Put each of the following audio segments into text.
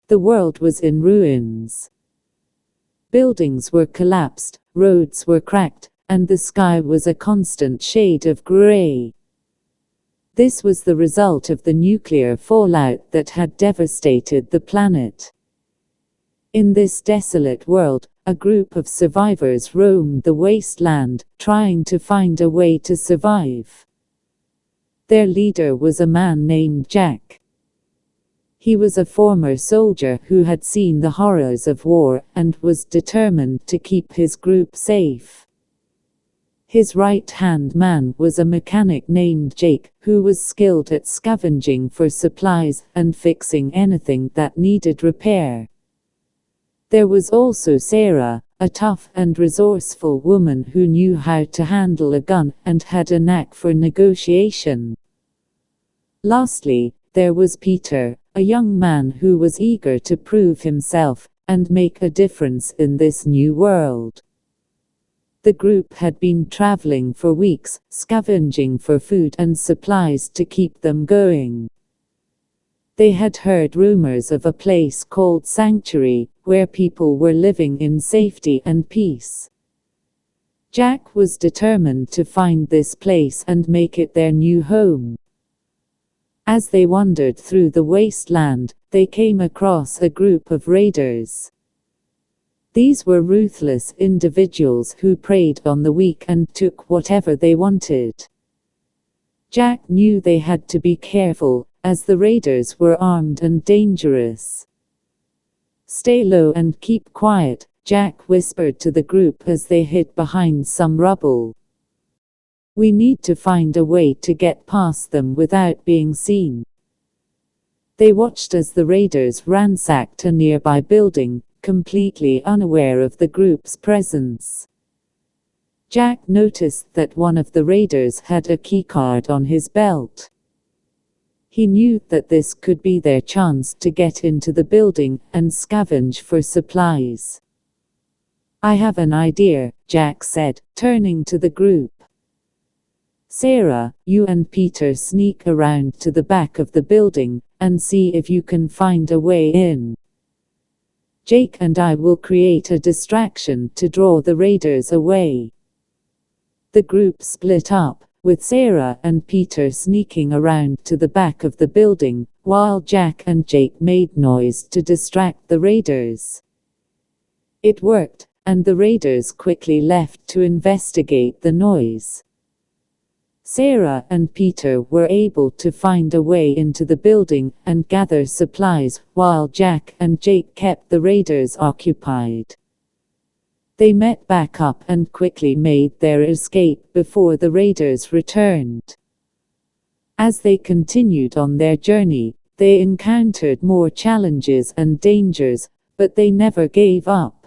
The world was in ruins. Buildings were collapsed, roads were cracked, and the sky was a constant shade of gray. This was the result of the nuclear fallout that had devastated the planet. In this desolate world, a group of survivors roamed the wasteland, trying to find a way to survive. Their leader was a man named Jack. He was a former soldier who had seen the horrors of war and was determined to keep his group safe. His right-hand man was a mechanic named Jake, who was skilled at scavenging for supplies and fixing anything that needed repair. There was also Sarah, a tough and resourceful woman who knew how to handle a gun and had a knack for negotiation. Lastly, there was Peter, a young man who was eager to prove himself and make a difference in this new world. The group had been traveling for weeks, scavenging for food and supplies to keep them going. They had heard rumors of a place called Sanctuary, where people were living in safety and peace. Jack was determined to find this place and make it their new home. As they wandered through the wasteland, they came across a group of raiders. These were ruthless individuals who preyed on the weak and took whatever they wanted. Jack knew they had to be careful, as the raiders were armed and dangerous. "Stay low and keep quiet," Jack whispered to the group as they hid behind some rubble. "We need to find a way to get past them without being seen." They watched as the raiders ransacked a nearby building, completely unaware of the group's presence. Jack noticed that one of the raiders had a keycard on his belt. He knew that this could be their chance to get into the building and scavenge for supplies. "I have an idea," Jack said, turning to the group. "Sarah, you and Peter sneak around to the back of the building and see if you can find a way in. Jake and I will create a distraction to draw the raiders away." The group split up, with Sarah and Peter sneaking around to the back of the building, while Jack and Jake made noise to distract the raiders. It worked, and the raiders quickly left to investigate the noise. Sarah and Peter were able to find a way into the building and gather supplies, while Jack and Jake kept the raiders occupied. They met back up and quickly made their escape before the raiders returned. As they continued on their journey, they encountered more challenges and dangers, but they never gave up.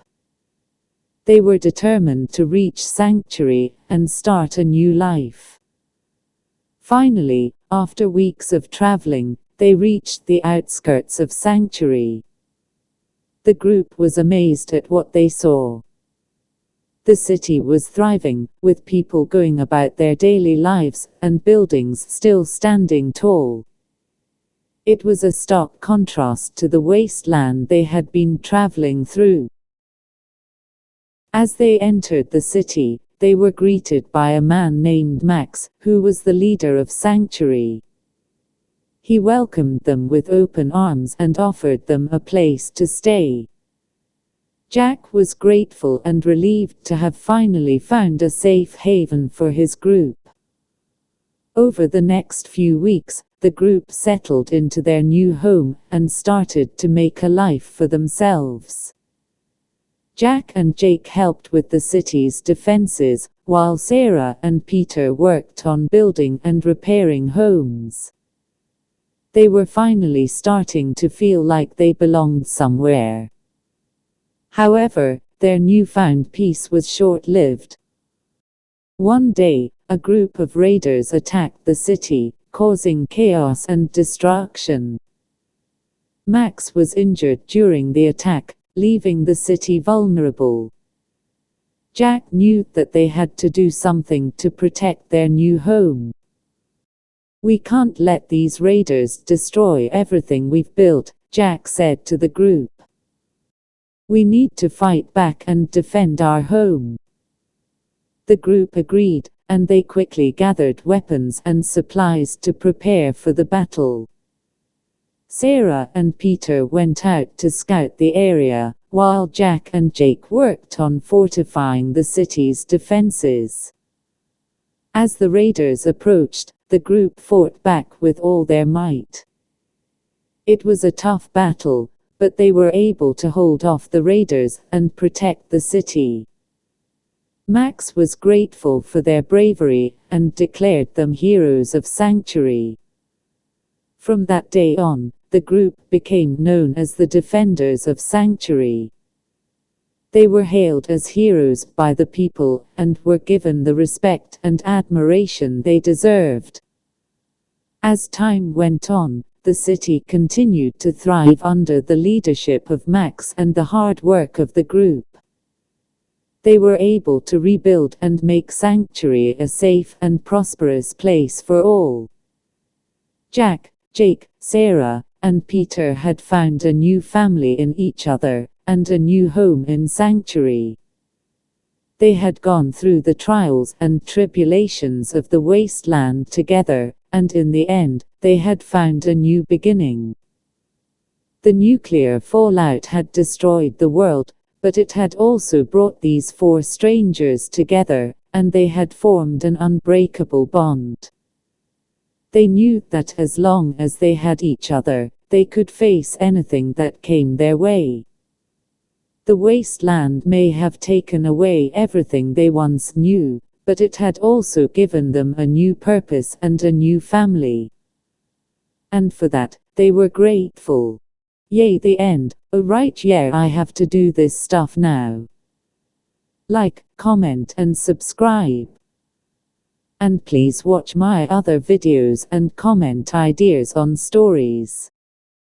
They were determined to reach Sanctuary and start a new life. Finally, after weeks of traveling, they reached the outskirts of Sanctuary. The group was amazed at what they saw. The city was thriving, with people going about their daily lives, and buildings still standing tall. It was a stark contrast to the wasteland they had been traveling through. As they entered the city, they were greeted by a man named Max, who was the leader of Sanctuary. He welcomed them with open arms and offered them a place to stay. Jack was grateful and relieved to have finally found a safe haven for his group. Over the next few weeks, the group settled into their new home and started to make a life for themselves. Jack and Jake helped with the city's defenses, while Sarah and Peter worked on building and repairing homes. They were finally starting to feel like they belonged somewhere. However, their newfound peace was short-lived. One day, a group of raiders attacked the city, causing chaos and destruction. Max was injured during the attack, leaving the city vulnerable. Jack knew that they had to do something to protect their new home. "We can't let these raiders destroy everything we've built," Jack said to the group. "We need to fight back and defend our home." The group agreed, and they quickly gathered weapons and supplies to prepare for the battle. Sarah and Peter went out to scout the area, while Jack and Jake worked on fortifying the city's defenses. As the raiders approached, the group fought back with all their might. It was a tough battle, but they were able to hold off the raiders and protect the city. Max was grateful for their bravery and declared them heroes of Sanctuary. From that day on, the group became known as the Defenders of Sanctuary. They were hailed as heroes by the people and were given the respect and admiration they deserved. As time went on, the city continued to thrive under the leadership of Max and the hard work of the group. They were able to rebuild and make Sanctuary a safe and prosperous place for all. Jack, Jake, Sarah, and Peter had found a new family in each other, and a new home in Sanctuary. They had gone through the trials and tribulations of the wasteland together, and in the end, they had found a new beginning. The nuclear fallout had destroyed the world, but it had also brought these four strangers together, and they had formed an unbreakable bond. They knew that as long as they had each other, they could face anything that came their way. The wasteland may have taken away everything they once knew, but it had also given them a new purpose and a new family. And for that, they were grateful. Yay, the end. Oh right, yeah, I have to do this stuff now. Like, comment and subscribe. And please watch my other videos and comment ideas on stories.